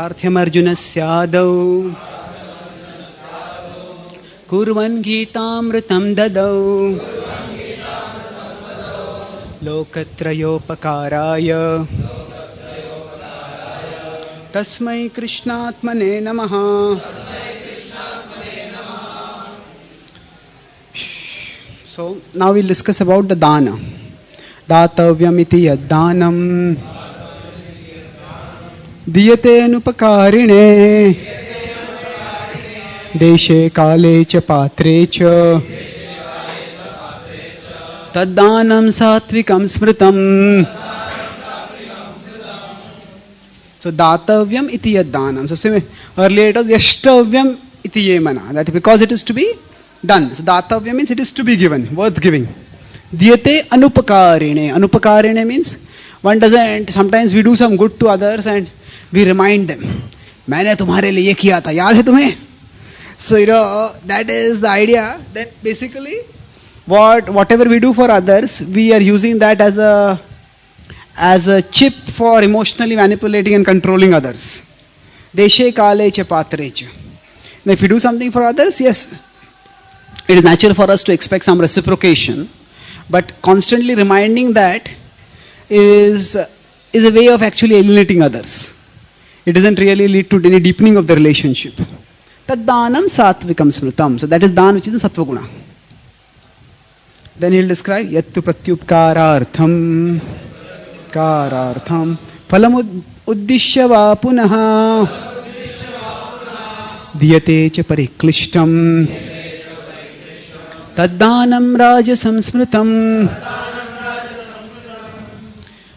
पार्थ्यमर्जुनस्यादौ कुर्वन् गीतामृतं ददौ लोकत्रयोपकाराय तस्मै कृष्णात्मने नमः. So now we'll discuss about the dāna. dātavyam iti yad dānaṁ dīyate nupakāriṇe deśe kāle ca pātre ca dānaṁ sāttvikaṁ smṛtam. So dātavyam iti yad dānaṁ. So earlier it was yashtavyam iti yemana. That because it is to be done. So dātavyam means it is to be given, worth giving. Dīyate nupakāriṇe. Nupakāriṇe means one doesn't, sometimes we do some good to others and we remind them. मैंने तुम्हारे लिए ये किया था, याद है तुम्हें? So that is the idea that basically whatever we do for others, we are using that as a chip for emotionally manipulating and controlling others. Deśe kāle ca pātre ca. Now if we do something for others, yes, it is natural for us to expect some reciprocation, but constantly reminding that is a way of actually alienating others. It doesn't really lead to any deepening of the relationship. Tad dānaṁ sāttvikaṁ smṛtam. So that is dāna which is the sattva guna. Then he will describe yattu pratyupakārārthaṁ phalam uddiśya va punaḥ dīyate ca parikliṣṭaṁ dānaṁ rājasaṁ smṛtam.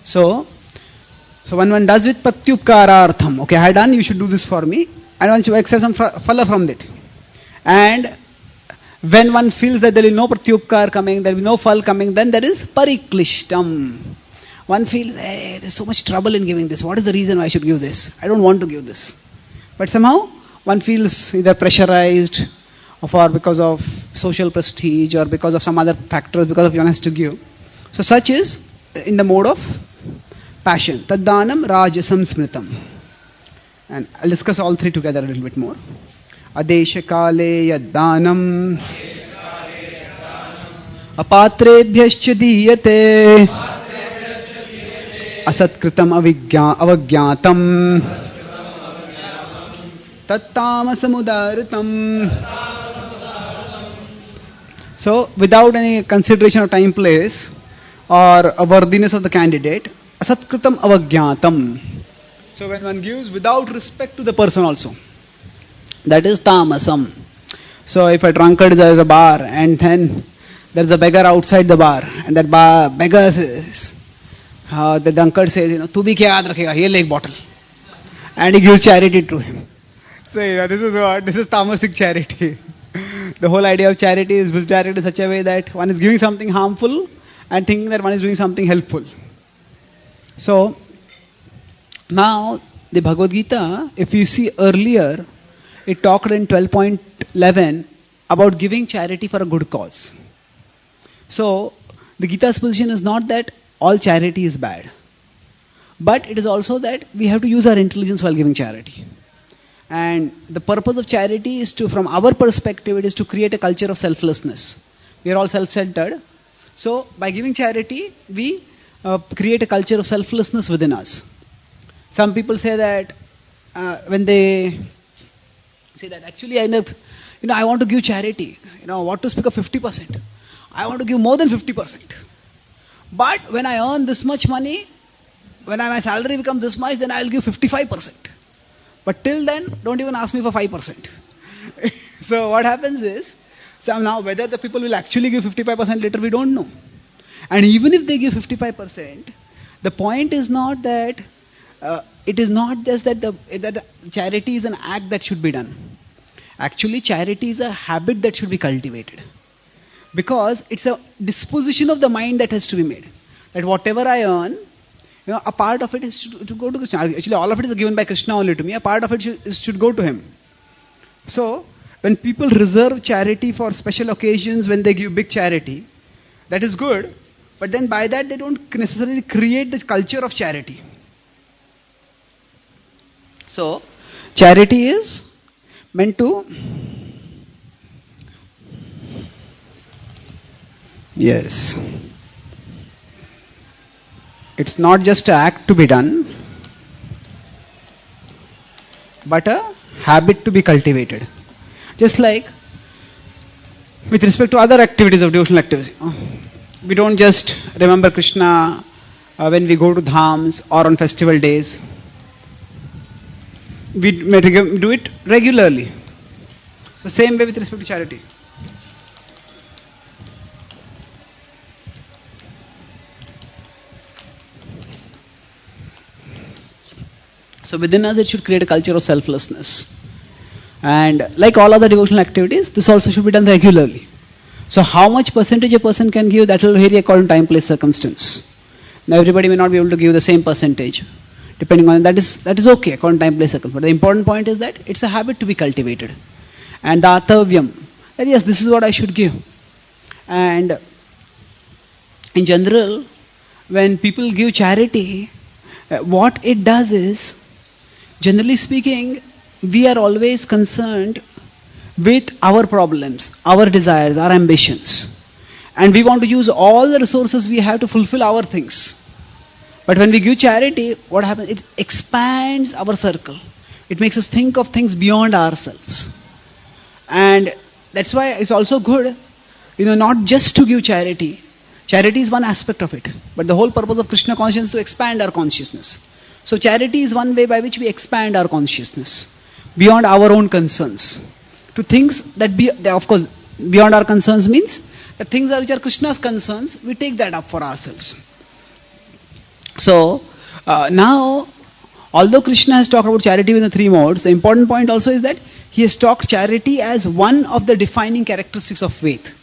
So when one does with pratyupakārārthaṁ, okay, I had done, you should do this for me, and one should accept some phala from it. And when one feels that there is no pratyupakar coming, there is no phal coming, then there is parikliṣṭaṁ. One feels, hey, there's so much trouble in giving this. What is the reason why I should give this? I don't want to give this. But somehow one feels either pressurized or because of social prestige or because of some other factors, because of one has to give. So such is in the mode of passion. Tad dānaṁ rājasaṁ smṛtam. And I'll discuss all three together a little bit more. Deśe kāle yad dānaṁ apātrebhyascha dīyate asatkrītam avajñātam tattāmasam udāritam. So without any consideration of time, place or a worthiness of the candidate, asatkrītam avajñātam. So when one gives without respect to the person also, that is tāmasam. So if a drunkard is at a bar and then there is a beggar outside the bar and that beggar says, the drunkard says, tu bhi kya yaad rakhega, ye le ek bottle, and he gives charity to him. So this is what? This is tamasic charity. The whole idea of charity is charity in such a way that one is giving something harmful and thinking that one is doing something helpful. So now the Bhagavad Gita, if you see earlier, it talked in 12.11 about giving charity for a good cause. So the Gita's position is not that all charity is bad, but it is also that we have to use our intelligence while giving charity. And the purpose of charity is to, from our perspective, it is to create a culture of selflessness. We are all self-centered. So by giving charity, we create a culture of selflessness within us. Some people say that when they say that actually I want to give charity, what to speak of 50%. I want to give more than 50%. But when I earn this much money, when my salary becomes this much, then I'll give 55%. But till then, don't even ask me for 5%. So what happens is, now whether the people will actually give 55% later, we don't know. And even if they give 55%, the point is not that it is not just that charity is an act that should be done. Actually, charity is a habit that should be cultivated. Because it's a disposition of the mind that has to be made. That whatever I earn, a part of it is to go to Krishna. Actually, all of it is given by Krishna only to me. A part of it should go to him. So, when people reserve charity for special occasions, when they give big charity, that is good. But then by that, they don't necessarily create the culture of charity. So, Charity is meant to, yes, it's not just an act to be done, but a habit to be cultivated. Just like with respect to other activities of devotional activities, we don't just remember Krishna when we go to dhams or on festival days. We do it regularly. The same way with respect to charity. So within us it should create a culture of selflessness. And like all other devotional activities, this also should be done regularly. So how much percentage a person can give, that will vary according to time, place, circumstance. Now everybody may not be able to give the same percentage. Depending on that is okay according to time, place, circumstance. But the important point is that it's a habit to be cultivated. And dātavyam, that yes, this is what I should give. And in general, when people give charity, what it does is, generally speaking, we are always concerned with our problems, our desires, our ambitions. And we want to use all the resources we have to fulfill our things. But when we give charity, what happens? It expands our circle. It makes us think of things beyond ourselves. And that's why it's also good, not just to give charity. Charity is one aspect of it. But the whole purpose of Krishna consciousness is to expand our consciousness. So charity is one way by which we expand our consciousness beyond our own concerns. To things that of course, beyond our concerns means that things which are Krishna's concerns, we take that up for ourselves. So, now, although Krishna has talked about charity with the three modes, the important point also is that he has talked charity as one of the defining characteristics of faith.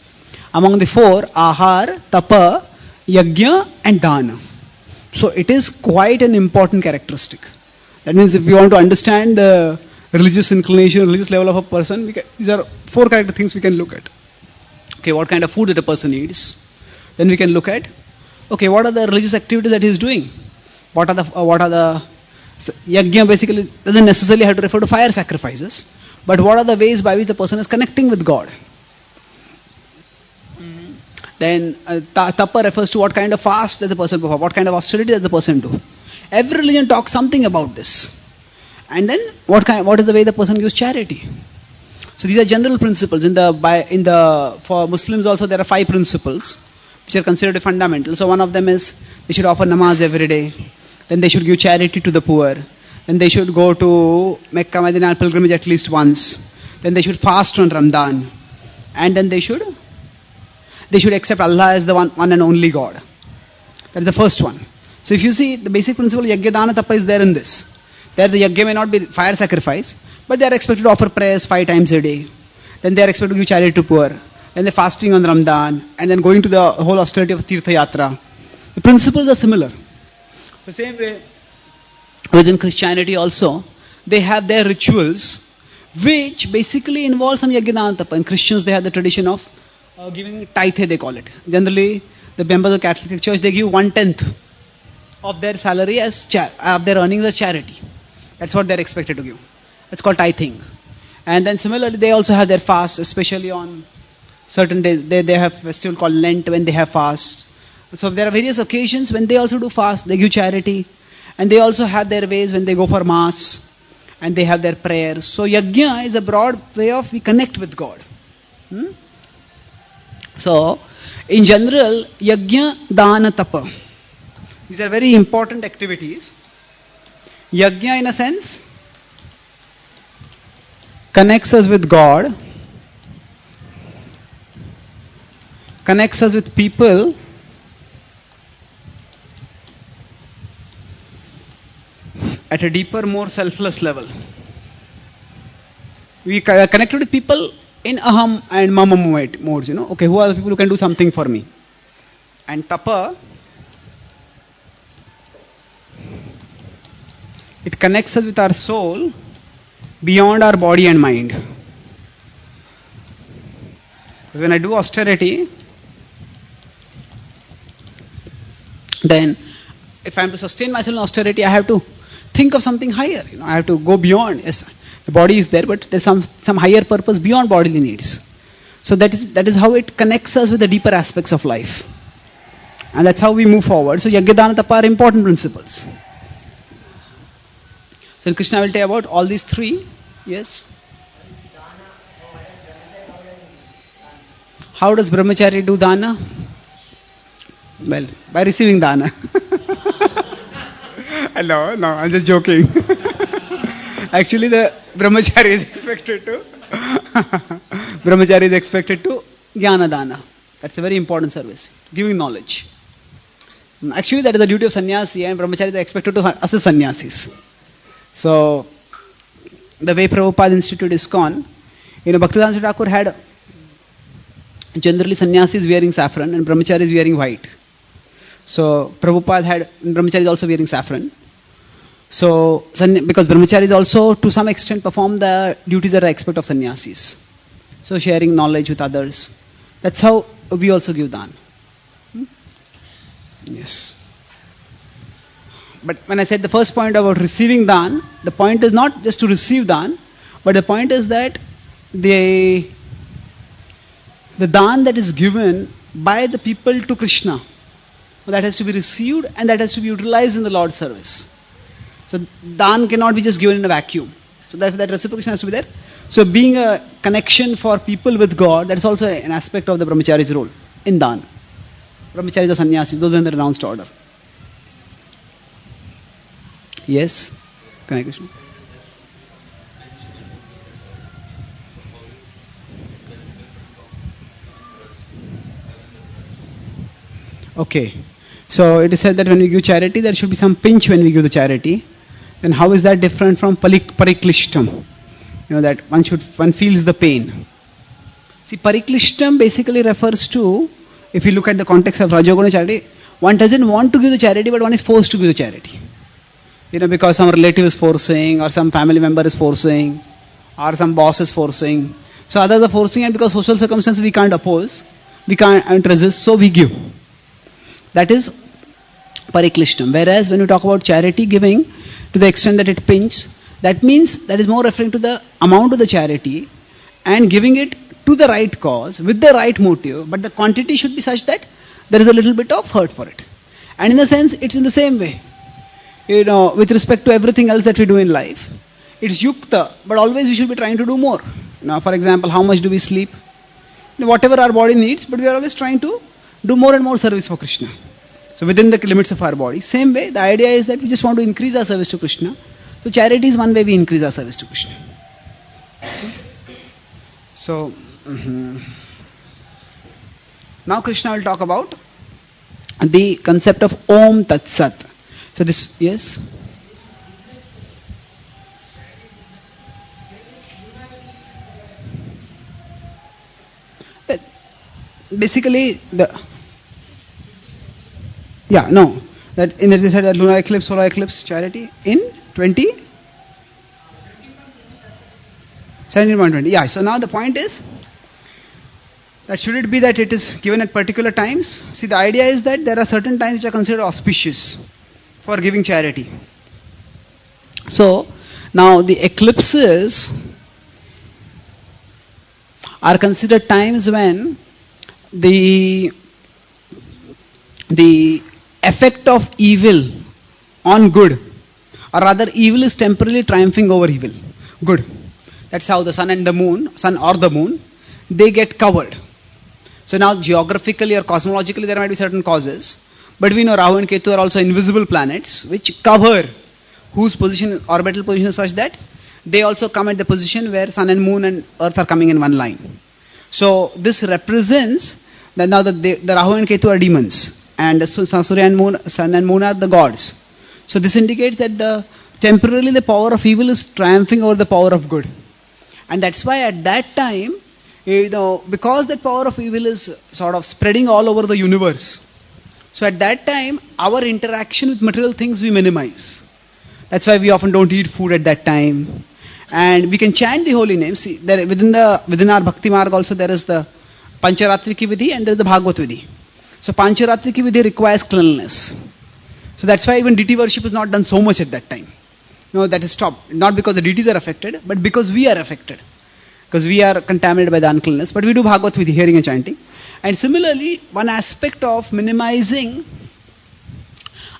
Among the four, ahar, tapa, yajna and dāna. So, it is quite an important characteristic. That means if we want to understand the religious inclination, religious level of a person, these are four character things we can look at. Okay, what kind of food that a person eats. Then we can look at, okay, what are the religious activities that he is doing? What are the yajna basically doesn't necessarily have to refer to fire sacrifices, but what are the ways by which the person is connecting with God? Then tapa refers to what kind of fast that the person performs, what kind of austerity does the person do. Every religion talks something about this. And then what is the way the person gives charity? So these are general principles. For Muslims also there are 5 principles which are considered fundamental. So one of them is they should offer namaz every day. Then they should give charity to the poor. Then they should go to Mecca, Medina pilgrimage at least once. Then they should fast on Ramadan. And then they should accept Allah as the one and only God. That is the first one. So if you see, the basic principle yajna, dāna, tapa is there in this. There the yajna may not be fire sacrifice, but they are expected to offer prayers 5 times a day. Then they are expected to give charity to poor. Then they're fasting on Ramadan. And then going to the whole austerity of Tirtha Yatra. The principles are similar. The same way, within Christianity also, they have their rituals, which basically involve some yajna, dāna, tapa. In Christians, they have the tradition of giving tithe, they call it. Generally, the members of the Catholic Church, they give 1/10 of their salary of their earnings as charity. That's what they're expected to give. That's called tithing. And then similarly, they also have their fasts, especially on certain days. They have a festival called Lent when they have fasts. So there are various occasions when they also do fast, they give charity. And they also have their ways when they go for mass. And they have their prayers. So yajna is a broad way of we connect with God. So, in general, yajna, dāna, tapa. These are very important activities. Yajna, in a sense, connects us with God, connects us with people, at a deeper, more selfless level. We are connected with people in aham and mama modes, Okay, who are the people who can do something for me? And tapa, it connects us with our soul beyond our body and mind. When I do austerity, then if I am to sustain myself in austerity, I have to think of something higher. I have to go beyond. Yes, The body is there, but there's some higher purpose beyond bodily needs. So that is how it connects us with the deeper aspects of life. And that's how we move forward. So Yajna, Dana, Tapa are important principles. So Krishna will tell about all these three. Yes? How does brahmachari do dana? Well, by receiving dana. No, I'm just joking. Actually, the brahmachari is expected to jnana dana. That's a very important service, giving knowledge. Actually, that is the duty of sannyasi, and brahmachari is expected to assist sannyasis. So, the way Prabhupada instituted ISKCON, Bhaktivedanta Thakur had generally sannyasis wearing saffron and brahmacharis wearing white. So Prabhupada had brahmacharis also wearing saffron. So because brahmacharis also to some extent perform the duties that are expected of sannyasis. So sharing knowledge with others. That's how we also give dana. Yes. But when I said the first point about receiving dana, the point is not just to receive dana, but the point is that the dana that is given by the people to Krishna, that has to be received and that has to be utilized in the Lord's service. So dana cannot be just given in a vacuum. So that reciprocation has to be there. So being a connection for people with God, that is also an aspect of the brahmachari's role in dana. Brahmacharis or sannyasis, those are in the renounced order. Yes? Can I, Krishna? Okay. So it is said that when we give charity, there should be some pinch when we give the charity. Then how is that different from parikliṣṭaṁ? That one feels the pain. See, parikliṣṭaṁ basically refers to, if you look at the context of Rajoguna charity, one doesn't want to give the charity, but one is forced to give the charity. Because some relative is forcing, or some family member is forcing, or some boss is forcing. So others are forcing, and because social circumstances we can't oppose, we can't resist, so we give. That is parikliṣṭaṁ. Whereas when you talk about charity giving, to the extent that it pinches, that means that is more referring to the amount of the charity and giving it to the right cause with the right motive, but the quantity should be such that there is a little bit of hurt for it. And in a sense, it's in the same way. With respect to everything else that we do in life, it's yukta, but always we should be trying to do more. For example, how much do we sleep? Whatever our body needs, but we are always trying to do more and more service for Krishna. So within the limits of our body. Same way, the idea is that we just want to increase our service to Krishna. So charity is one way we increase our service to Krishna. Okay. So, now Krishna will talk about the concept of Om Tat Sat. So this, yes? Basically, that in they said that lunar eclipse, solar eclipse charity in 17.20. Yeah, so now the point is that should it be that it is given at particular times? See, the idea is that there are certain times which are considered auspicious for giving charity. So, now the eclipses are considered times when the effect of evil on good, or rather evil is temporarily triumphing over evil, good. That's how the sun or the moon, they get covered. So now geographically or cosmologically there might be certain causes, but we know Rahu and Ketu are also invisible planets which cover, whose orbital position is such that they also come at the position where sun and moon and earth are coming in one line. So this represents that now the Rahu and Ketu are demons, and the Surya and moon, sun and moon are the gods. So this indicates that temporarily the power of evil is triumphing over the power of good. And that's why at that time, because that power of evil is sort of spreading all over the universe, so at that time, our interaction with material things we minimize. That's why we often don't eat food at that time. And we can chant the holy names. See, within our Bhakti Marg also there is the Pancharatriki Vidhi and there is the Bhagavad Vidhi. So Pancharatriki Vidhi requires cleanliness. So that's why even deity worship is not done so much at that time. no, that is stopped. Not because the deities are affected, but because we are affected. Because we are contaminated by the uncleanness. But we do Bhagavad with hearing and chanting. And similarly, one aspect of minimizing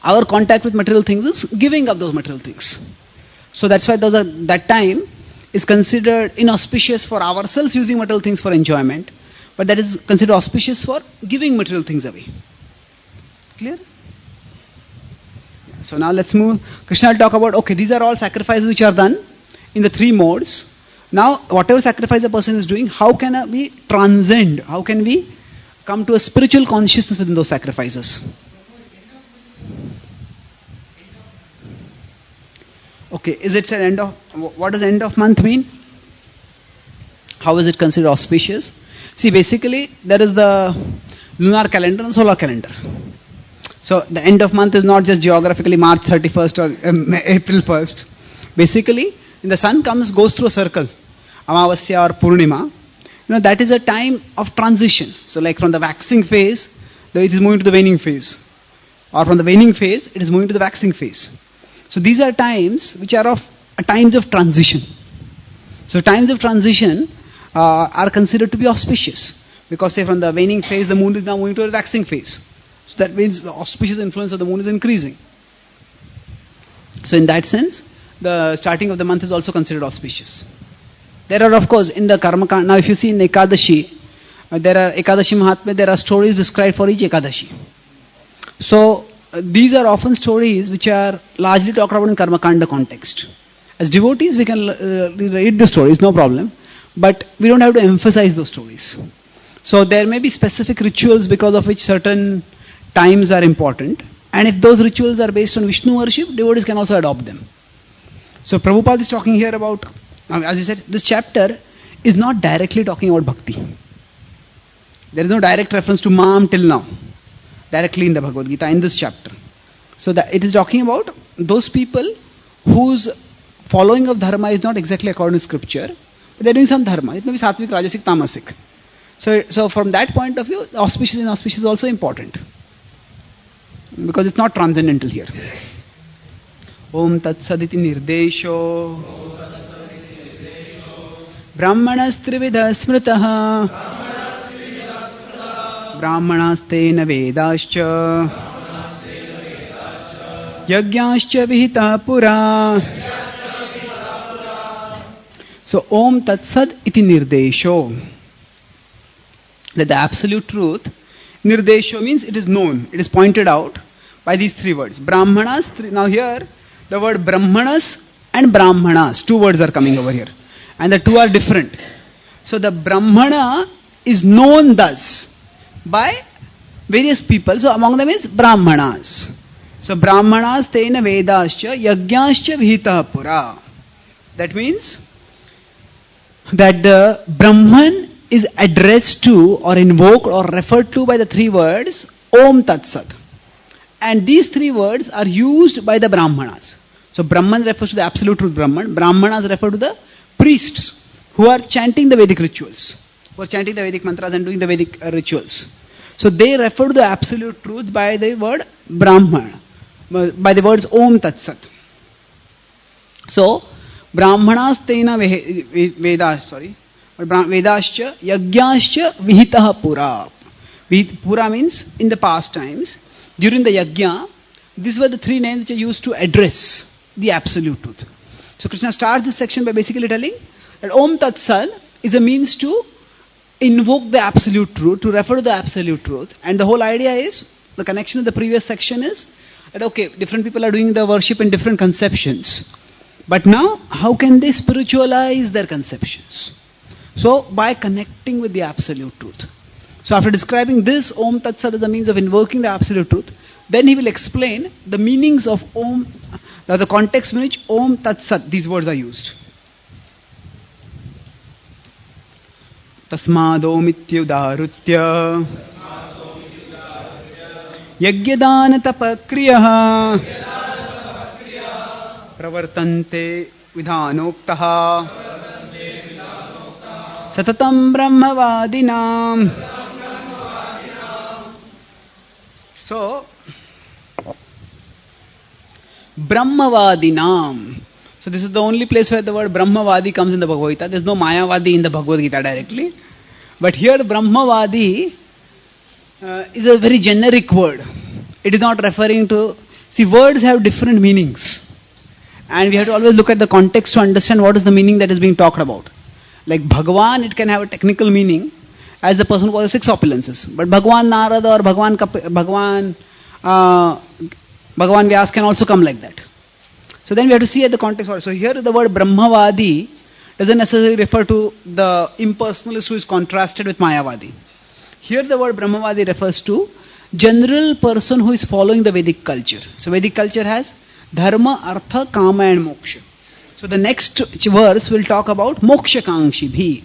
our contact with material things is giving up those material things. So that's why that time is considered inauspicious for ourselves using material things for enjoyment. But that is considered auspicious for giving material things away. Clear? So now let's move. Krishna will talk about, okay, these are all sacrifices which are done in the three modes. Now, whatever sacrifice a person is doing, how can we transcend? How can we come to a spiritual consciousness within those sacrifices? Okay, is it an end of, what does end of month mean? How is it considered auspicious? See, basically, there is the lunar calendar and solar calendar. So, the end of month is not just geographically March 31st or April 1st. Basically, when the sun goes through a circle, Amavasya or Purnima, that is a time of transition. So, like from the waxing phase, it is moving to the waning phase. Or from the waning phase, it is moving to the waxing phase. So these are times which are times of transition. So times of transition are considered to be auspicious. Because say from the waning phase, the moon is now moving to a waxing phase. So that means the auspicious influence of the moon is increasing. So in that sense, the starting of the month is also considered auspicious. There are of course in the Karma Kanda, now if you see in Ekadashi, there are Ekadashi Mahatmya, there are stories described for each Ekadashi. So these are often stories which are largely talked about in Karma Kanda context. As devotees, we can read the stories, no problem. But we don't have to emphasize those stories. So there may be specific rituals because of which certain times are important. And if those rituals are based on Vishnu worship, devotees can also adopt them. So Prabhupada is talking here about, as he said, this chapter is not directly talking about bhakti. There is no direct reference to Mam till now. Directly in the Bhagavad-gītā, in this chapter. So that it is talking about those people whose following of dharma is not exactly according to scripture, but they are doing some dharma. It may be sāttvik, rājasic, tāmasic. So from that point of view, auspicious and inauspicious is also important. Because it's not transcendental here. Om tat saditi nirdesho brahmanas trividha smṛtah brahmanastena vedascha yagyascha vihita pura. So Om Tat Sad iti nirdesho. That the absolute truth, nirdesho means it is known, it is pointed out by these three words. Brahmanas, now here the word brahmanas and brahmanas, two words are coming over here. And the two are different. So the brahmana is known thus by various people. So among them is brahmanas. So brahmanas tena vedascha yagyascha vihita pura. That means that the Brahman is addressed to or invoked or referred to by the three words Om Tat Sat. And these three words are used by the Brahmanas. So Brahman refers to the absolute truth Brahman. Brahmanas refer to the priests who are chanting the Vedic rituals, who are chanting the Vedic mantras and doing the Vedic rituals. So they refer to the absolute truth by the word Brahman, by the words Om Tat Sat. So Brahmanas tena vedascha yagyascha vihitah pura. Pura means in the past times, during the yajna, these were the three names which are used to address the absolute truth. So Krishna starts this section by basically telling that Om Tat Sat is a means to invoke the absolute truth, to refer to the absolute truth. And the whole idea is, the connection with the previous section is that okay, different people are doing the worship in different conceptions. But now, how can they spiritualize their conceptions? So, by connecting with the absolute truth. So, after describing this Om Tat Sat as a means of invoking the absolute truth, then he will explain the meanings of Om, the context in which Om Tat Sat, these words are used. Tasmadomityudarutya yagyadana tapakriyah pravartante vidhanoktaha satatam brahmavadinam. So, brahmavadinam. So this is the only place where the word Brahmavadi comes in the Bhagavad-gītā. There is no Mayavadi in the Bhagavad-gītā directly. But here Brahmavadi is a very generic word. It is not referring to... See, words have different meanings. And we have to always look at the context to understand what is the meaning that is being talked about. Like Bhagavan, it can have a technical meaning as the person who possesses 6 opulences. But Bhagavan Narada or Bhagavan Vyas can also come like that. So then we have to see at the context. So here the word Brahmavadi doesn't necessarily refer to the impersonalist who is contrasted with Mayavadi. Here the word Brahmavadi refers to general person who is following the Vedic culture. So Vedic culture has dharma, artha, kama and moksha. So the next verse will talk about moksha kāngshi bhi.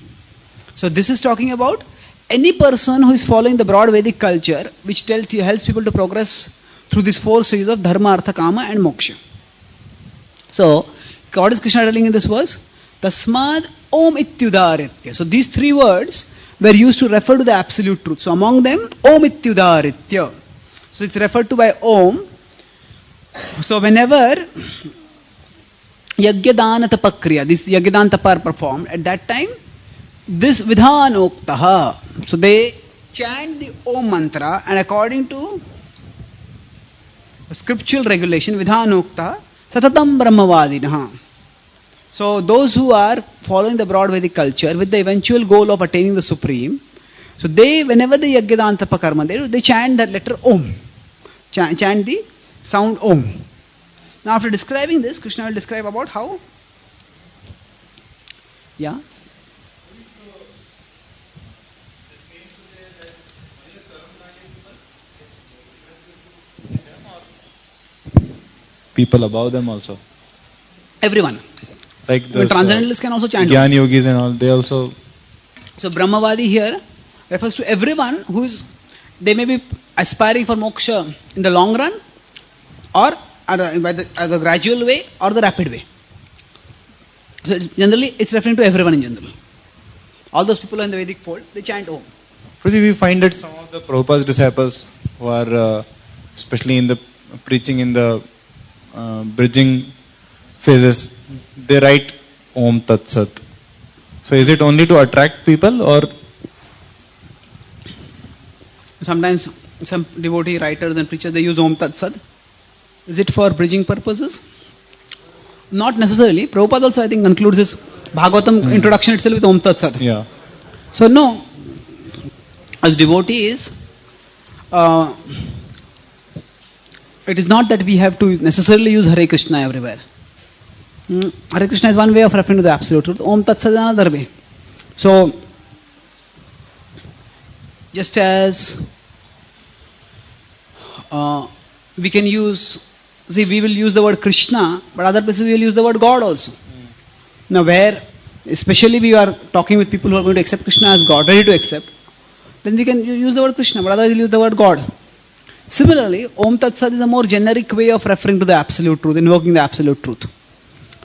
So this is talking about any person who is following the broad Vedic culture, which helps people to progress through these 4 stages of dharma, artha, kama and moksha. So what is Krishna telling in this verse? Tasmad om ityudaritya. So these 3 words were used to refer to the absolute truth. So among them, om ityudaritya. So it's referred to by om. So whenever yajna tapakriya, this yajna tapar performed, at that time, this vidhanoktaha. So they chant the om mantra, and according to scriptural regulation, vidhanoktaha, satatam brahmavadinaha. So those who are following the broad Vedic culture with the eventual goal of attaining the supreme, so they, whenever the yajna tapa karma, they chant that letter om. Chant the sound om. Now after describing this, Krishna will describe about how. Yeah. People above them also. Everyone. Like the transcendentalists can also chant. Jnana yogis and all, they also. So Brahmavadi here refers to everyone who is, they may be aspiring for moksha in the long run, or as a gradual way, or the rapid way. So it's referring to everyone in general. All those people in the Vedic fold, they chant Om. We find that some of the Prabhupada's disciples who are especially in the preaching in the bridging phases, they write Om Tat Sat. So is it only to attract people, or? Sometimes some devotee writers and preachers, they use Om Tat Sat. Is it for bridging purposes? Not necessarily. Prabhupada also, I think, concludes his Bhagavatam introduction itself with Om Tat Sat. Yeah. So no, as devotees, it is not that we have to necessarily use Hare Krishna everywhere. Hare Krishna is one way of referring to the absolute truth. Om Tat Sat is another way. So, just as we can use, see, we will use the word Krishna, but other places we will use the word God also. Now where, especially we are talking with people who are going to accept Krishna as God, ready to accept, then we can use the word Krishna, but otherwise we will use the word God. Similarly, Om Tat Sat is a more generic way of referring to the absolute truth, invoking the absolute truth.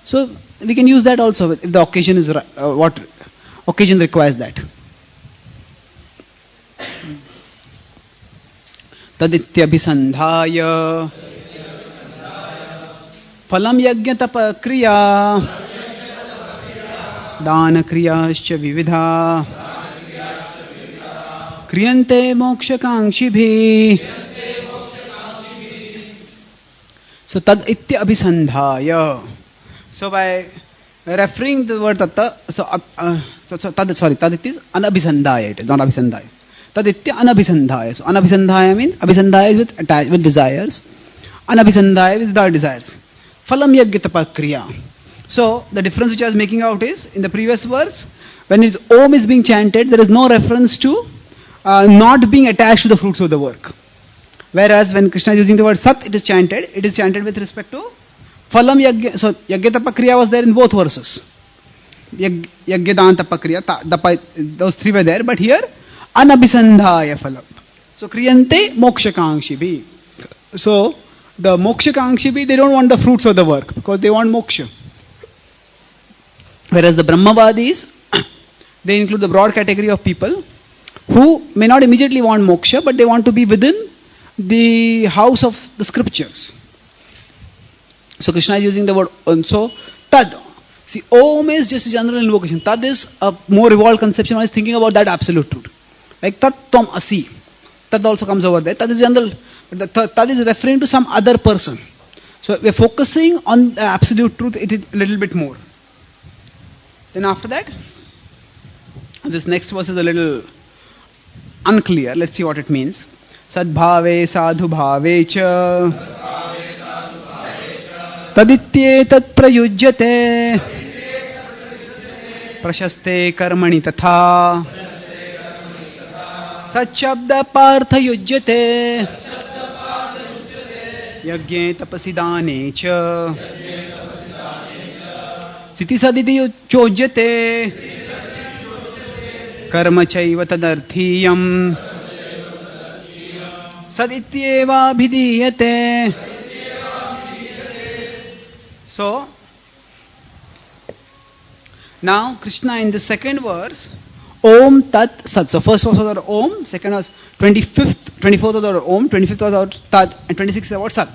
So we can use that also if the occasion is what occasion requires that. Tadityabhisandhaya phalam yajna tapa kriya dāna kriyāscha vividhā kriyante moksha kāngshibhi. So tad itya abhisandhaya. So by referring the word tatta, tad it is anabhisandhaya. It is not abhisandhaya. Tad itya anabhisandhaya. So anabhisandhaya means abhisandhaya is with desires. Anabhisandhaya is without desires. Phalam yajna kriya. So the difference which I was making out is in the previous verse, when it's Om is being chanted, there is no reference to not being attached to the fruits of the work. Whereas when Krishna is using the word Sat, it is chanted with respect to Phalam Yajna. So Yajna Tapa Kriya was there in both verses. Yajna Dāna Tapa Kriya, those 3 were there, but here Anabhisandhaya Phalam. So Kriyante Moksha Kāngshibhi. So the Moksha Kāngshibhi, they don't want the fruits of the work because they want moksha. Whereas the Brahmavadis, they include the broad category of people who may not immediately want moksha, but they want to be within the house of the scriptures. So Krishna is using the word, so tad. See, Om is just a general invocation. Tad is a more evolved conception. One is thinking about that absolute truth. Like Tat Tvam Asi. Tad also comes over there. Tad is general. But the Tad is referring to some other person. So we are focusing on the absolute truth a little bit more. Then after that, this next verse is a little unclear. Let's see what it means. Sadbhave sadhu bhave cha taditye tat prayujyate prashaste karmani tatha sachabda partha yujyate yajñe tapasi dāne cha siti saditi chojyate karma chaiva tadarthiyam sadityeva bhidiyate. So now Krishna in the second verse, Om Tat Sat. So first verse was about Om, second was 24th was about Om, 25th was about Tat, and 26th is about Sat.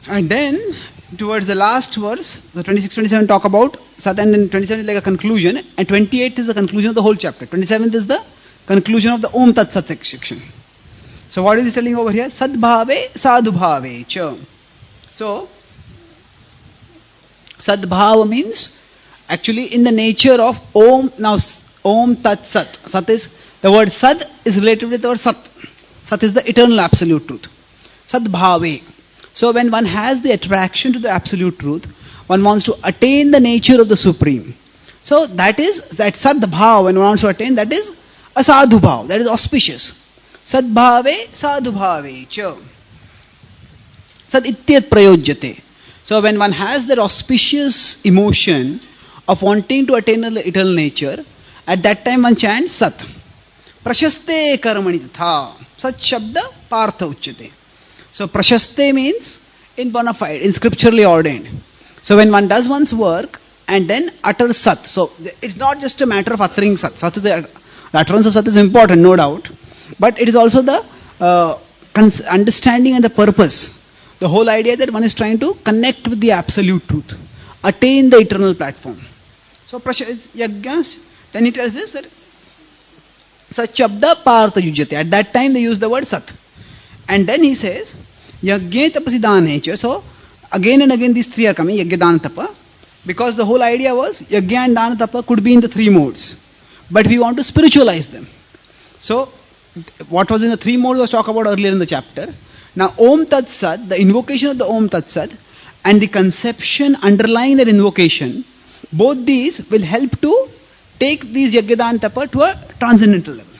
And then towards the last verse, the 26, 27 talk about Sat, and then 27 is like a conclusion, and 28th is the conclusion of the whole chapter. 27th is the conclusion of the Om Tat Sat section. So what is he telling over here? Sadbhave sadhubhave cha. So Sadbhava means actually in the nature of Om. Now Om Tat Sat. Sat is, the word Sad is related with the word Sat. Sat is the eternal absolute truth. Sadbhave. So when one has the attraction to the absolute truth, one wants to attain the nature of the Supreme. So that is, that Sadbhava, when one wants to attain, that is a sadhubhav, that is auspicious. Sadbhave sadhubhave cha. Sad ityat prayojyate. So when one has that auspicious emotion of wanting to attain the eternal nature, at that time one chants Sat. Prashaste karmani tatha. Sat shabda partha uchyate. So prashaste means in bona fide, in scripturally ordained. So when one does one's work and then utters Sat. So it's not just a matter of uttering Sat. The utterance of Sat is important, no doubt. But it is also the understanding and the purpose. The whole idea that one is trying to connect with the absolute truth. Attain the eternal platform. So then he tells this that Sachabda partha yujyate. At that time they use the word Sat. And then he says, Yajñe tapasi dāne. So again and again these three are coming, Yajña Dāna Tapa. Because the whole idea was Yajña and Dāna Tapa could be in the three modes. But we want to spiritualize them. So what was in the three modes was talked about earlier in the chapter. Now Om Tat Sat, the invocation of the Om Tat Sat and the conception underlying that invocation, both these will help to take these Yajña Dāna Tapa to a transcendental level.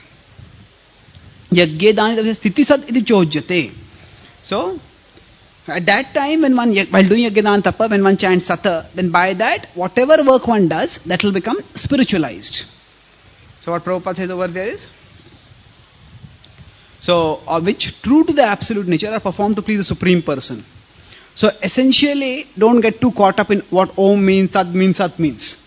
Yajñe Dāna Tapa sthiti sat iti chojyate. So at that time when one, while doing Yajña Dāna Tapa, when one chants Sata, then by that whatever work one does, that will become spiritualized. So what Prabhupada says over there is, so which true to the absolute nature are performed to please the Supreme Person. So essentially don't get too caught up in what Om means, Tat means, Sat means.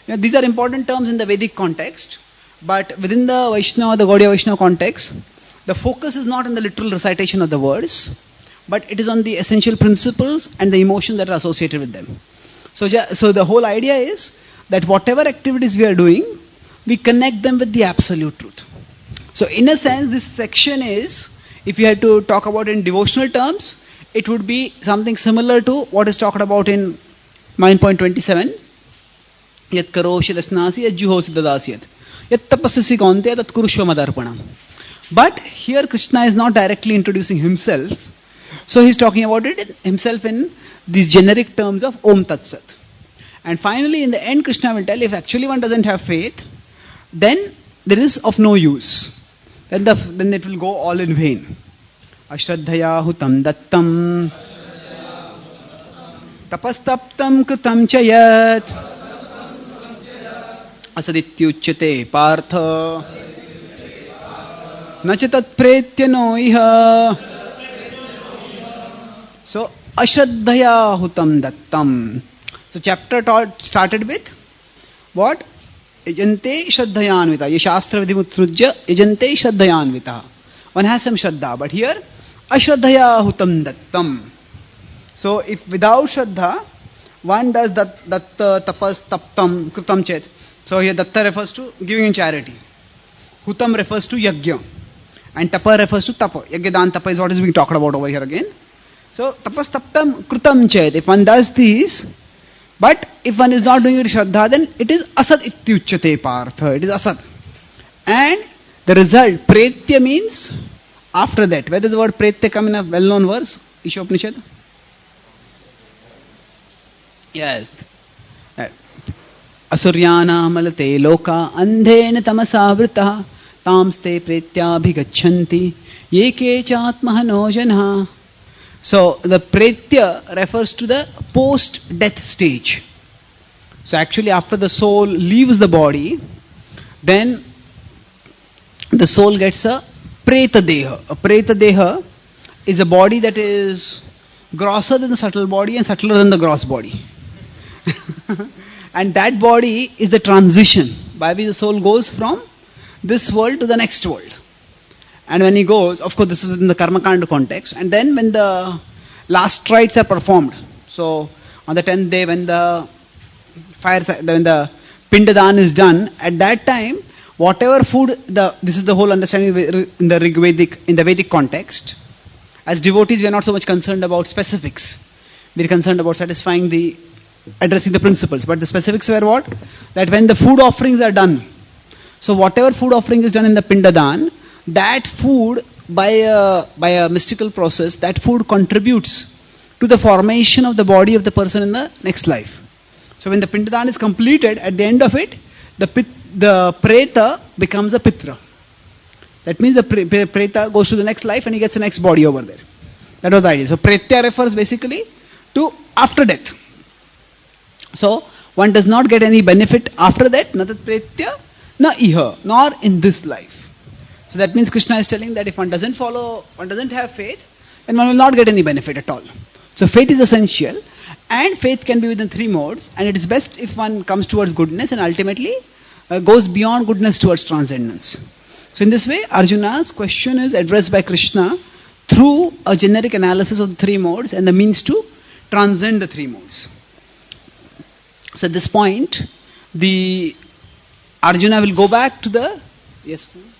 These are important terms in the Vedic context, but within the Vaishnava, the Gaudiya Vaishnava context, the focus is not on the literal recitation of the words, but it is on the essential principles and the emotions that are associated with them. So the whole idea is that whatever activities we are doing, we connect them with the absolute truth. So in a sense, this section is, if you had to talk about it in devotional terms, it would be something similar to what is talked about in 9.27. Yat karoshi dasnasi yat juhosi dadasyat. Yat tapasyasi kaunteya tat kurushva madarpanam. But here Krishna is not directly introducing himself. So he is talking about it himself in these generic terms of Om Tat Sat. And finally in the end Krishna will tell, if actually one doesn't have faith, then there is of no use. Then it will go all in vain. Ashraddhaya hutam dattam tapastaptam kritam chayat asadityuchyate partha nachatat pretyano iha. So ashraddhaya hutam dattam. So chapter started with what? Yajante shraddhayanvita. Ye shastra vidhimutrujya yajante shraddhayanvita. One has some shraddha, but here ashraddhaya hutam dattam. So if without shraddha one does datta tapas taptam kritam chet. So here datta refers to giving in charity. Hutam refers to yajna. And tapa refers to tapa. Yajna dan tapa is what is being talked about over here again. So tapas taptam kritam chet. If one does these, but if one is not doing it shraddha, then it is asad ityuchyate partha. It is asad. And the result, pratyupakārārthaṁ means after that. Where does the word pratyupakārārthaṁ come in a well-known verse? Isha Upanishad? Yes. Asuryana malate loka andhena tamasavritah tamste pretyabhigachanti yeke chatmahano janha. So the pretya refers to the post-death stage. So actually after the soul leaves the body, then the soul gets a preta deha. A preta deha is a body that is grosser than the subtle body and subtler than the gross body. And that body is the transition by which the soul goes from this world to the next world. And when he goes, of course this is within the karma kanda context, and then when the last rites are performed, so on the 10th day when the when the pindadan is done, at that time whatever food, this is the whole understanding in the Vedic context. As devotees, we are not so much concerned about specifics. We are concerned about addressing the principles. But the specifics were what? That when the food offerings are done, so whatever food offering is done in the pindadan, that food by a mystical process, that food contributes to the formation of the body of the person in the next life. So when the pindadan is completed, at the end of it, the preta becomes a pitra. That means the preta goes to the next life and he gets the next body over there. That was the idea. So pretya refers basically to after death. So one does not get any benefit after that, na tat pretya, na iha, nor in this life. So that means Krishna is telling that if one doesn't have faith, then one will not get any benefit at all. So faith is essential, and faith can be within three modes, and it is best if one comes towards goodness and ultimately goes beyond goodness towards transcendence. So in this way, Arjuna's question is addressed by Krishna through a generic analysis of the three modes and the means to transcend the three modes. So at this point, Arjuna will go back to the... Yes, please.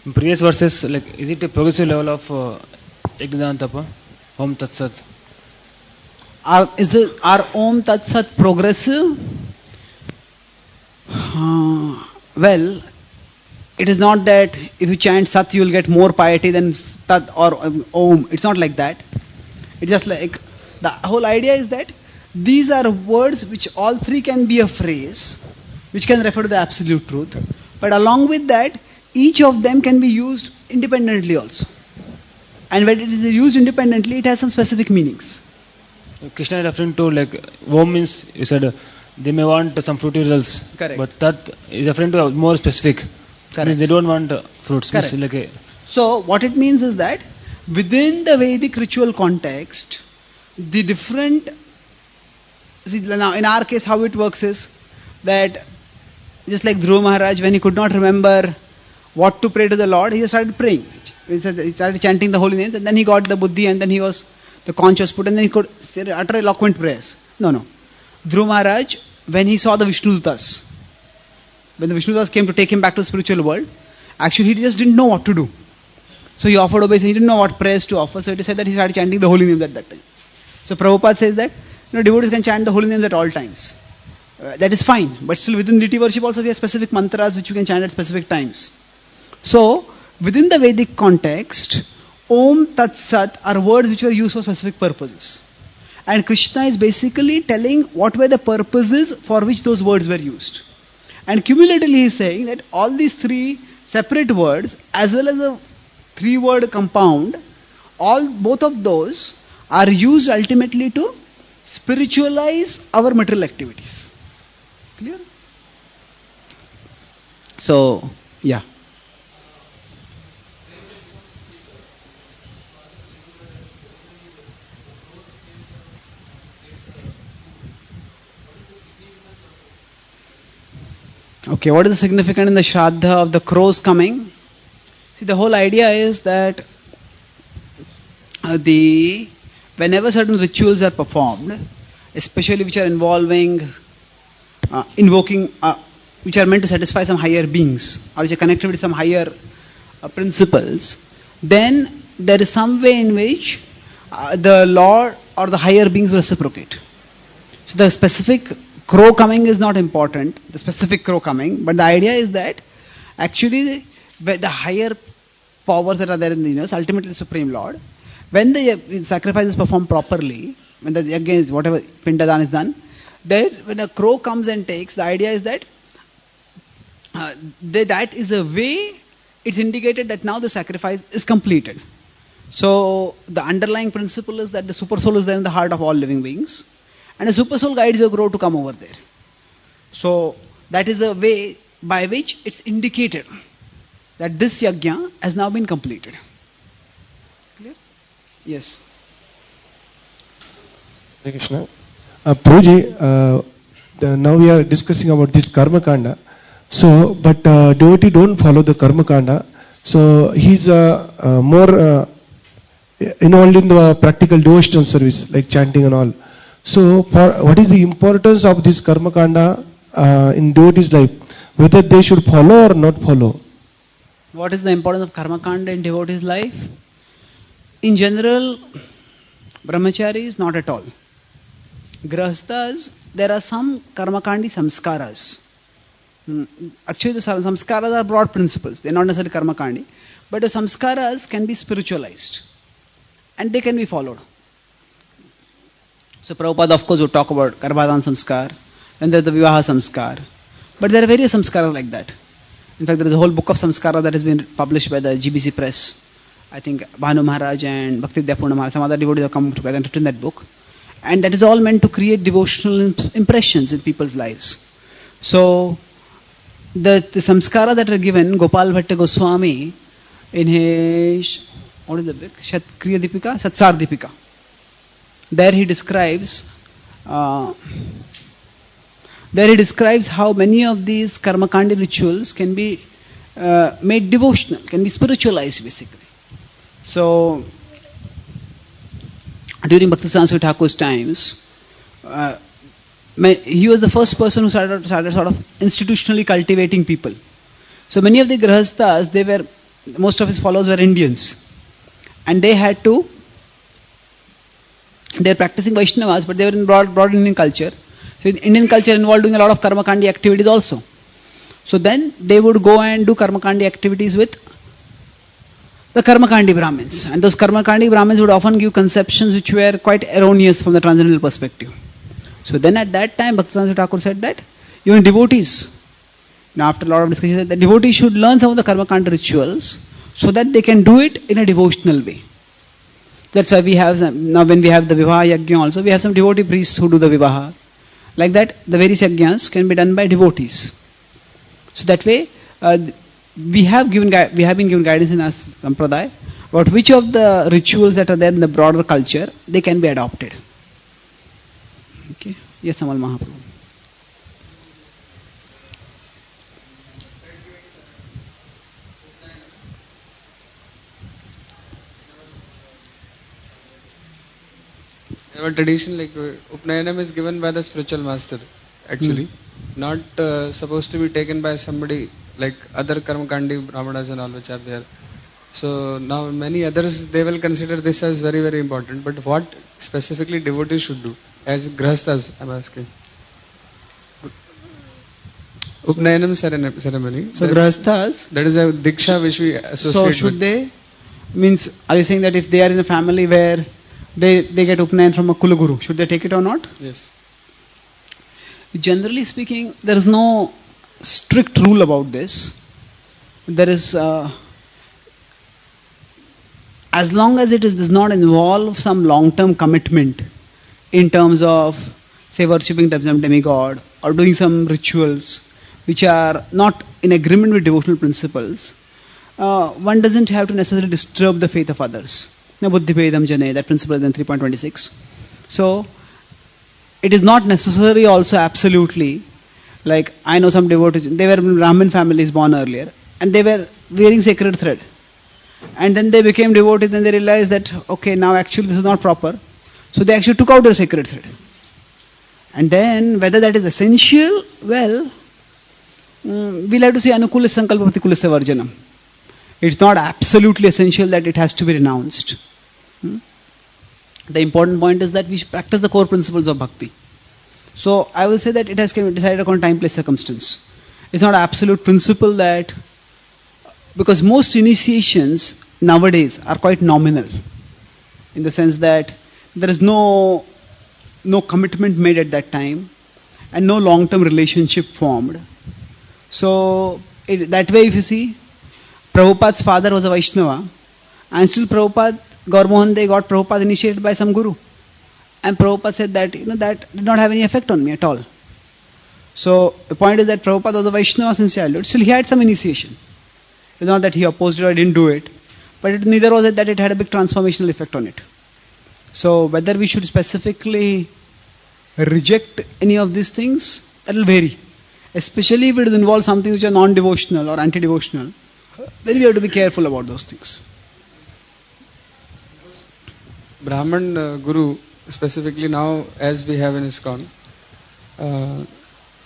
In previous verses, is it a progressive level of Yajna Tapa? Om Tat Sat. Are Om Tat Sat progressive? Well, it is not that if you chant Sat, you will get more piety than Tat or Om. It's not like that. It's just like the whole idea is that these are words which all three can be a phrase, which can refer to the absolute truth. But along with that, each of them can be used independently also. And when it is used independently, it has some specific meanings. Krishna is referring to Om means, you said, they may want some fruity results. Correct. But Tat is referring to more specific. Correct. Means they don't want fruits. Correct. So what it means is that within the Vedic ritual context, the different... See, now in our case how it works is that just like Dhruva Maharaj, when he could not remember what to pray to the Lord, he just started praying. He started chanting the holy names, and then he got the buddhi, and then he was the conscious put, and then he could utter eloquent prayers. No. Dhruva Maharaj, when he saw the Vishnudutas, when the Vishnudutas came to take him back to the spiritual world, actually he just didn't know what to do. So he offered obeisance, he didn't know what prayers to offer, so it is said that he started chanting the holy names at that time. So Prabhupada says that devotees can chant the holy names at all times. That is fine, but still within deity worship also we have specific mantras which you can chant at specific times. So within the Vedic context, Om Tat Sat are words which were used for specific purposes. And Krishna is basically telling what were the purposes for which those words were used. And cumulatively he is saying that all these three separate words as well as a three-word compound, both of those are used ultimately to spiritualize our material activities. Clear? So, yeah. Okay, what is the significance in the Shraddha of the crows coming? See, the whole idea is that whenever certain rituals are performed, especially which are involving invoking, which are meant to satisfy some higher beings or which are connected with some higher principles, then there is some way in which the Lord or the higher beings reciprocate. So the specific crow coming is not important, the specific crow coming, but the idea is that actually the higher powers that are there in the universe, ultimately the Supreme Lord, when the sacrifice is performed properly, when the yajna is, whatever pindadan is done, then when a crow comes and takes, the idea is that that is a way it's indicated that now the sacrifice is completed. So the underlying principle is that the super soul is there in the heart of all living beings, and the super soul guides your crow to come over there. So that is a way by which it's indicated that this yajna has now been completed. Clear? Yes. Hare Krishna. Prabhuji, now we are discussing about this karma kanda. So, but devotee don't follow the karma kanda. So he's more involved in the practical devotional service, like chanting and all. So, what is the importance of this karma kanda in devotee's life? Whether they should follow or not follow? What is the importance of karma kanda in devotee's life? In general, brahmacharis, not at all. Grahasthas, there are some karmakandi samskaras. Actually, the samskaras are broad principles. They are not necessarily karmakandi. But the samskaras can be spiritualized. And they can be followed. So Prabhupada, of course, would talk about garbhadan samskar. Then there is the vivaha samskar. But there are various samskaras like that. In fact, there is a whole book of samskara that has been published by the GBC Press. I think Bhanu Maharaj and Bhakti Purna Maharaj, some other devotees have come together and written that book. And that is all meant to create devotional impressions in people's lives. So, the samskara that are given, Gopal Bhatta Goswami, in his, what is the book? Shatkriya Dipika? Satsar Dipika. There he describes how many of these karmakandi rituals can be made devotional, can be spiritualized basically. So, during Bhaktisiddhanta Thakur's times, he was the first person who started sort of institutionally cultivating people. So many of the grahasthas, most of his followers were Indians. And they were practicing Vaishnavas, but they were in broad Indian culture. So Indian culture involved doing a lot of karmakandi activities also. So then they would go and do karmakandi activities with the karmakandi Brahmins. And those karmakandi Brahmins would often give conceptions which were quite erroneous from the transcendental perspective. So then at that time, Bhaktisiddhanta Thakur said that even devotees, after a lot of discussion, said that devotees should learn some of the karmakandi rituals so that they can do it in a devotional way. That's why we have now when we have the vivaha yajna also, we have some devotee priests who do the vivaha. Like that, the various yajnas can be done by devotees. So that way, we have been given guidance in our sampradaya about which of the rituals that are there in the broader culture, they can be adopted. Okay. Yes, Amal Mahaprabhu. In our tradition, like Upnayanam is given by the spiritual master, actually, not supposed to be taken by somebody like other karmakandi brahmanas and all which are there. So now many others, they will consider this as very, very important. But what specifically devotees should do? As grahasthas, I'm asking. Upnayanam ceremony. So grahasthas, that is a diksha which we associate so should with. they, means, are you saying that if they are in a family where they get upnayan from a kulaguru, should they take it or not? Yes. Generally speaking, there is no strict rule about this. There is, as long as it does not involve some long-term commitment in terms of, say, worshipping some demigod or doing some rituals which are not in agreement with devotional principles, one doesn't have to necessarily disturb the faith of others. Buddhipedam jane, that principle is in 3.26. So, it is not necessary also absolutely, like I know some devotees, they were in Brahmin families born earlier, and they were wearing sacred thread. And then they became devotees and they realized that, okay, now actually this is not proper. So they actually took out the sacred thread. And then whether that is essential, well, we'll have to see anukula sankalpa pratikulasa varjanam. It's not absolutely essential that it has to be renounced. The important point is that we should practice the core principles of bhakti. So I will say that it has to be decided upon time, place, circumstance. It's not an absolute principle that, because most initiations nowadays are quite nominal, in the sense that there is no commitment made at that time and no long-term relationship formed. So that way, if you see, Prabhupada's father was a Vaishnava, and still Prabhupada, Gaur Mohan, they got Prabhupada initiated by some guru. And Prabhupada said that, that did not have any effect on me at all. So the point is that Prabhupada was a Vaishnava since childhood. Still he had some initiation. It's not that he opposed it or didn't do it. But neither was it that it had a big transformational effect on it. So whether we should specifically reject any of these things, that will vary. Especially if it involves something which are non-devotional or anti-devotional, then we have to be careful about those things. Brahman Guru, specifically now as we have in ISKCON,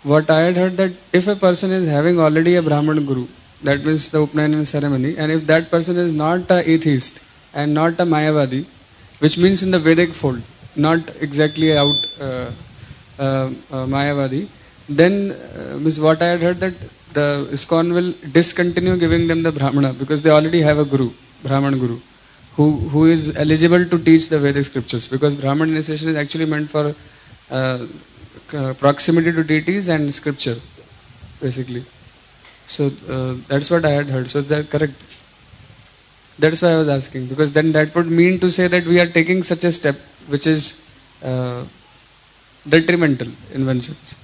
what I had heard that if a person is having already a Brahman Guru, that means the Upanishad ceremony, and if that person is not an atheist and not a Mayavadi, which means in the Vedic fold, not exactly out Mayavadi, then means what I had heard that the ISKCON will discontinue giving them the Brahmana because they already have a Guru, Brahman Guru, who is eligible to teach the Vedic scriptures, because Brahman initiation is actually meant for proximity to deities and scripture, basically. So that's what I had heard. So that's correct. That's why I was asking, because then that would mean to say that we are taking such a step which is detrimental in one sense.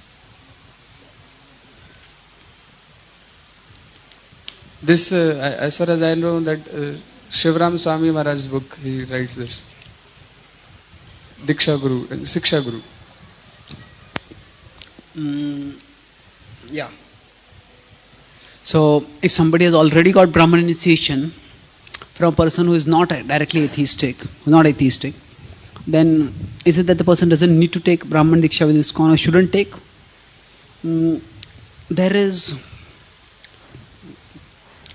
This, as far as I know, that Shivram Swami Maharaj's book, he writes this. Diksha Guru and Siksha Guru. Yeah. So if somebody has already got Brahman initiation from a person who is not directly atheistic, then is it that the person doesn't need to take Brahman Diksha with ISKCON or shouldn't take? There is,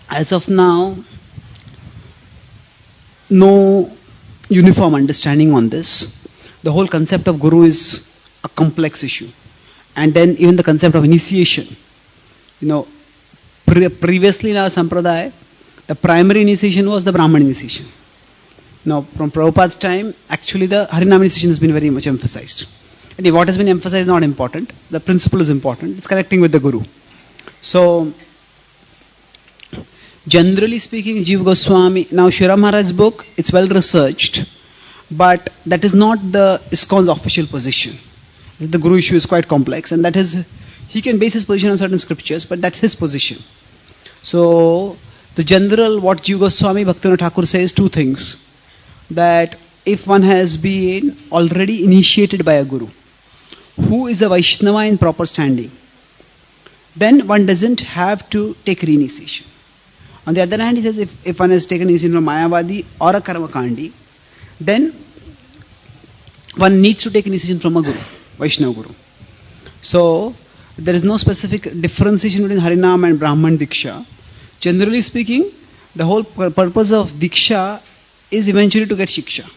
as of now, no uniform understanding on this. The whole concept of Guru is a complex issue. And then even the concept of initiation. Previously in our Sampradaya, the primary initiation was the Brahman initiation. Now, from Prabhupada's time, actually the Harinam initiation has been very much emphasized. And what has been emphasized is not important. The principle is important. It's connecting with the Guru. So, generally speaking, Jiva Goswami, now Shira Maharaj's book, it's well researched, but that is not the ISKCON's official position. The Guru issue is quite complex, and that is, he can base his position on certain scriptures, but that's his position. So, the general, what Jiva Goswami Bhaktivinoda Thakur says, two things. That if one has been already initiated by a Guru, who is a Vaishnava in proper standing, then one doesn't have to take reinitiation. On the other hand, he says, if one has taken initiation from Mayavadi or a Karmakandi, then one needs to take initiation from a Guru, Vaishnava Guru. So, there is no specific differentiation between Harinam and Brahman Diksha. Generally speaking, the whole purpose of Diksha is eventually to get Shiksha.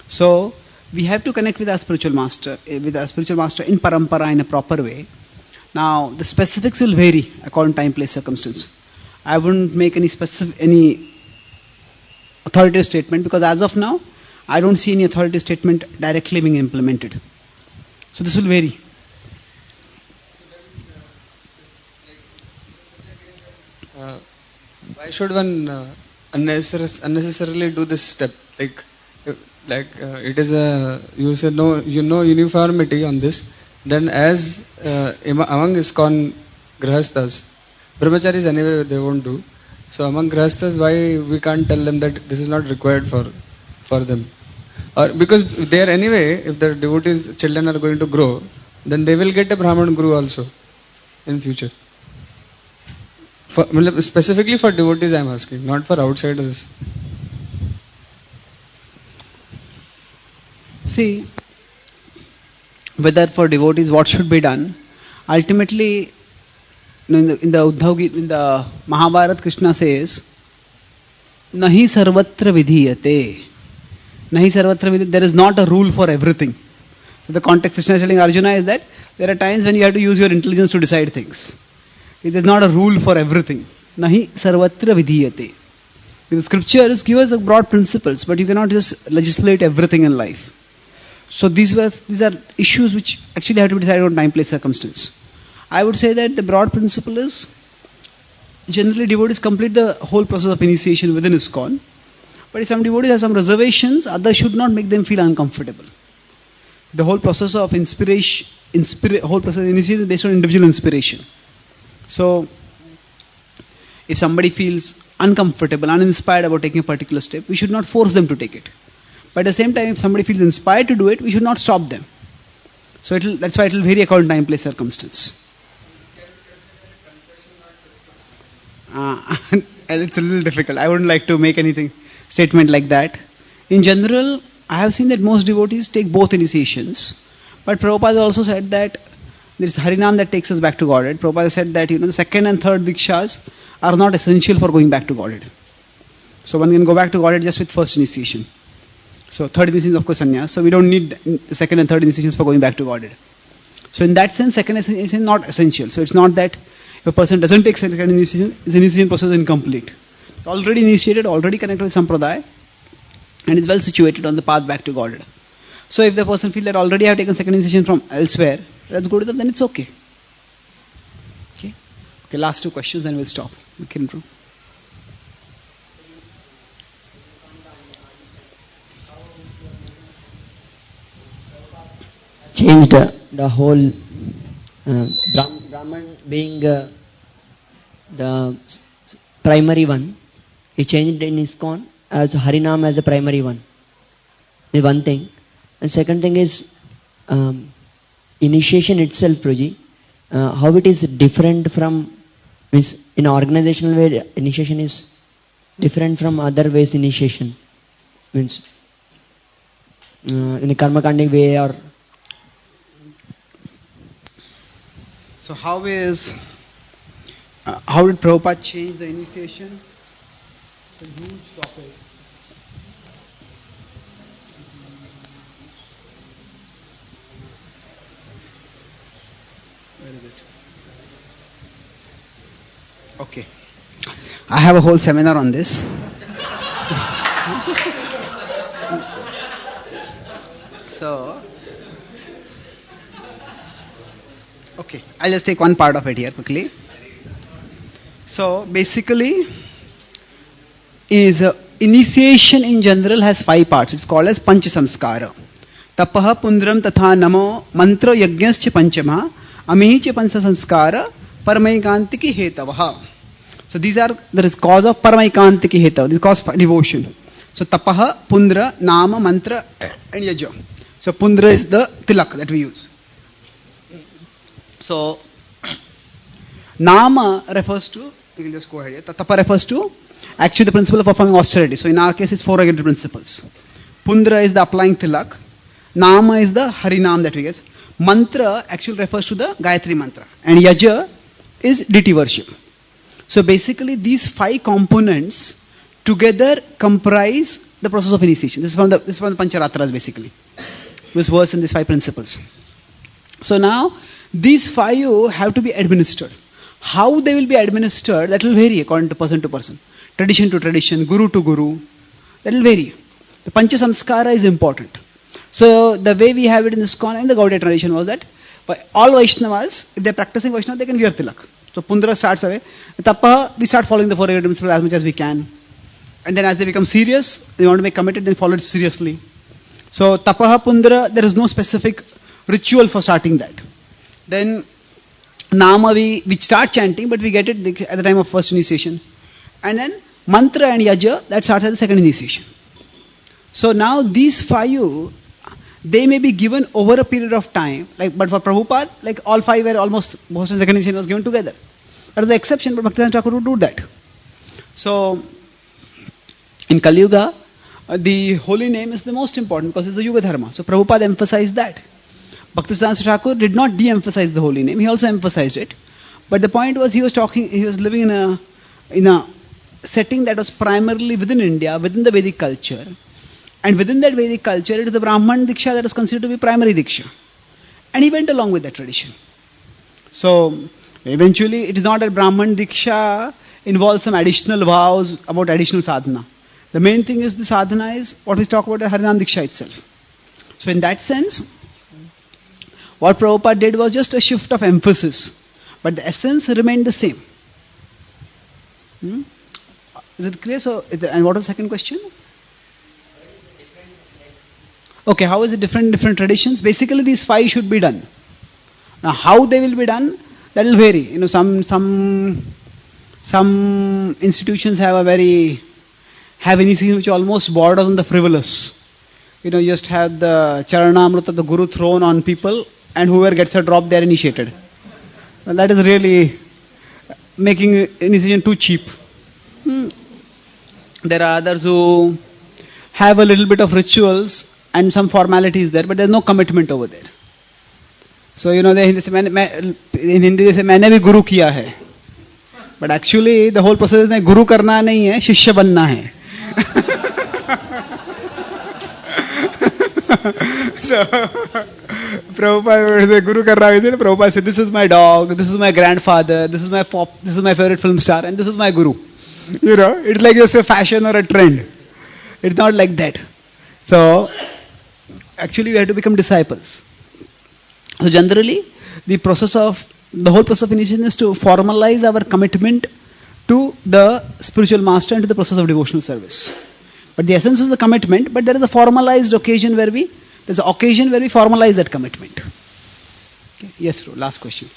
So, we have to connect with our spiritual master in parampara in a proper way. Now, the specifics will vary according to time, place, circumstance. I wouldn't make any authoritative statement, because as of now, I don't see any authoritative statement directly being implemented. So this will vary. Why should one unnecessarily do this step? It is you said no, uniformity on this. Then as among ISKCON Grahasthas, Brahmacharis anyway they won't do. So among Grahasthas, why we can't tell them that this is not required for them? Or because they are anyway, if the devotees' children are going to grow, then they will get a Brahman Guru also in future. Specifically for devotees I am asking, not for outsiders. See, whether for devotees what should be done, ultimately, in the Mahabharata, Krishna says, Nahi sarvatra vidhiyate. Nahi sarvatra vidhiyate. There is not a rule for everything. The context Krishna is telling Arjuna is that there are times when you have to use your intelligence to decide things. It is not a rule for everything. Nahi sarvatra vidhiyate. The scriptures give us broad principles, but you cannot just legislate everything in life. So these are issues which actually have to be decided on time, place, circumstance. I would say that the broad principle is generally devotees complete the whole process of initiation within ISKCON. But if some devotees have some reservations, others should not make them feel uncomfortable. The whole process of initiation is based on individual inspiration. So if somebody feels uncomfortable, uninspired about taking a particular step, we should not force them to take it. But at the same time, if somebody feels inspired to do it, we should not stop them. So that's why it will vary according to time, place, circumstance. It's a little difficult. I wouldn't like to make anything statement like that. In general, I have seen that most devotees take both initiations. But Prabhupada also said that there is Harinam that takes us back to Godhead. Prabhupada said that the second and third Dikshas are not essential for going back to Godhead. So one can go back to Godhead just with first initiation. So third initiation is of course sannyas. So we don't need the second and third initiations for going back to Godhead. So in that sense, second initiation is not essential. So it's not that if a person doesn't take second initiation, his initiation process is incomplete. Already initiated, already connected with Sampradaya, and is well situated on the path back to Godhead. So if the person feels that already I have taken second initiation from elsewhere, that's good enough, then it's okay. Okay, last two questions, then we'll stop. We can improve. Changed the whole Brahman being the primary one. He changed in ISKCON as Harinam as the primary one. The one thing. And second thing is initiation itself, Prabhuji. How it is different from, means in organizational way initiation is different from other ways initiation. Means in a karmakandi way or. So how did Prabhupada change the initiation? It's a huge topic. Where is it? Okay. I have a whole seminar on this. So, okay, I'll just take one part of it here quickly. So, basically, initiation in general has 5 parts. It's called as pancha samskara. Tapaha pundram tatha namo mantra yajnascha panchama amihicha pancha samskara paramaikantiki hetavaha. So these are the cause of paramaikantiki hetava. This is cause of devotion. So tapaha, pundra, nama, mantra and yaja. So pundra is the tilak that we use. So nama refers to, you can just go ahead here. Tapa refers to actually the principle of performing austerity. So in our case it's 4 regular principles. Pundra is the applying tilak. Nama is the Harinam that we get. Mantra actually refers to the Gayatri mantra. And Yaja is deity worship. So basically these 5 components together comprise the process of initiation. This is from the Pancharatras basically. This verse and these 5 principles. So now these 5 have to be administered. How they will be administered, that will vary according to person, tradition to tradition, guru to guru. That will vary. The Pancha Samskara is important. So the way we have it in ISKCON and the Gaudiya tradition was that all Vaishnavas, if they are practicing Vaishnava, they can wear tilak. So Pundra starts away. Tapa, we start following the 4 regular principles as much as we can. And then as they become serious, they want to make committed, then follow it seriously. So Tapaha Pundra, there is no specific ritual for starting that. Then Nama, we start chanting, but we get it at the time of first initiation. And then Mantra and Yaja, that starts at the second initiation. So now these 5, they may be given over a period of time, but for Prabhupada, all 5 were almost, most of the second initiation was given together. That is the exception, but Bhaktivinoda Thakur would do that. So in Kali Yuga, the holy name is the most important because it's the Yuga Dharma. So Prabhupada emphasized that. Bhaktisiddhanta Thakur did not de-emphasize the holy name, he also emphasized it. But the point was he was living in a setting that was primarily within India, within the Vedic culture. And within that Vedic culture, it is the Brahman Diksha that is considered to be primary Diksha. And he went along with that tradition. So eventually it is not that Brahman Diksha involves some additional vows about additional sadhana. The main thing is the sadhana is what we talk about the Harinam Diksha itself. So in that sense, what Prabhupada did was just a shift of emphasis. But the essence remained the same. Is it clear? So, and what was the second question? Okay, how is it different in different traditions? Basically, these 5 should be done. Now, how they will be done, that will vary. You know, some institutions have initiation which almost borders on the frivolous. You know, you just have the Charanamrita, the Guru thrown on people, and whoever gets a drop, they are initiated. Well, that is really making initiation too cheap. There are others who have a little bit of rituals and some formalities there, but there is no commitment over there. So, you know, in Hindi they say, मैंने भी गुरु किया है. But actually, the whole process is गुरु करना नहीं है, शिष्य बनना है. So, Prabhupada would say, Guru kar raha hai. Prabhupada said, this is my dog, this is my grandfather, this is my favorite film star, and this is my guru. You know, it's like just a fashion or a trend. It's not like that. So, actually, we have to become disciples. So, generally, the whole process of initiation is to formalize our commitment to the spiritual master and to the process of devotional service. But the essence is the commitment, but there is a formalized occasion where we formalize that commitment. Okay. Yes, last question.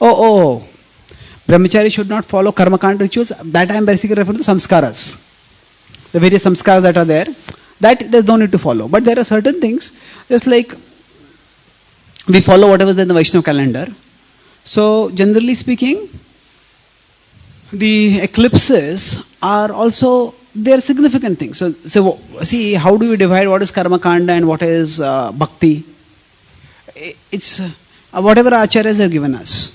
Oh. Brahmachari should not follow karmakanda rituals. That I am basically referring to samskaras. The various samskaras that are there, that there is no need to follow. But there are certain things, just like we follow whatever is in the Vaishnava calendar. So, generally speaking, the eclipses are also, they are significant things. So see, how do we divide what is karmakanda and what is bhakti? It's whatever acharyas have given us.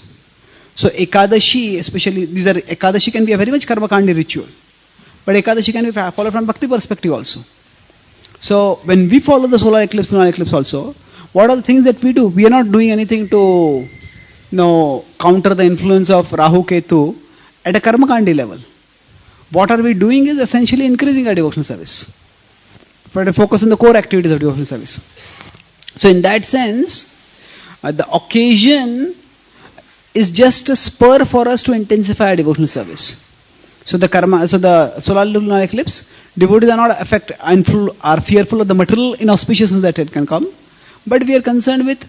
So Ekadashi, especially, Ekadashi can be a very much karmakandi ritual. But Ekadashi can be followed from bhakti perspective also. So when we follow the solar eclipse, lunar eclipse also, what are the things that we do? We are not doing anything to counter the influence of Rahu Ketu at a karmakandi level. What are we doing is essentially increasing our devotional service. For to focus on the core activities of devotional service. So in that sense, the occasion is just a spur for us to intensify our devotional service. So the solar lunar eclipse, devotees are not are fearful of the material inauspiciousness that it can come, but we are concerned with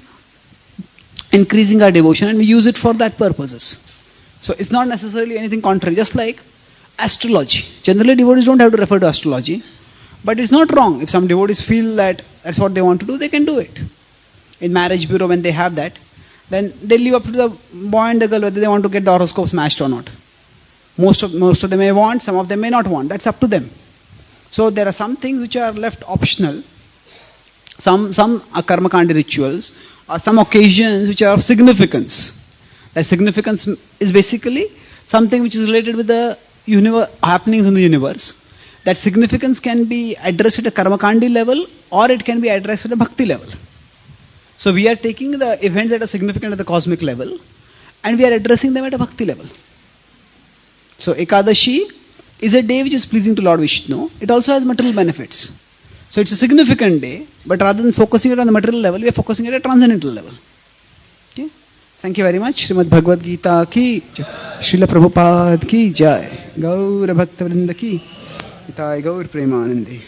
increasing our devotion and we use it for that purposes. So it's not necessarily anything contrary, just like astrology. Generally devotees don't have to refer to astrology, but it's not wrong. If some devotees feel that that's what they want to do, they can do it. In marriage bureau, when they have that, then they leave up to the boy and the girl whether they want to get the horoscopes matched or not. Most of them may want, some of them may not want. That's up to them. So there are some things which are left optional. Some are karmakandi rituals, or some occasions which are of significance. That significance is basically something which is related with the happenings in the universe. That significance can be addressed at a karmakandi level or it can be addressed at a bhakti level. So we are taking the events that are significant at the cosmic level and we are addressing them at a bhakti level. So Ekadashi is a day which is pleasing to Lord Vishnu. It also has material benefits. So it's a significant day, but rather than focusing it on the material level, we are focusing it at a transcendental level. Okay? Thank you very much. Srimad Bhagavad-gītā ki jai. Srila Prabhupad ki jai. Gaur Bhakta Vrinda ki. Itai Gaur Premanandi.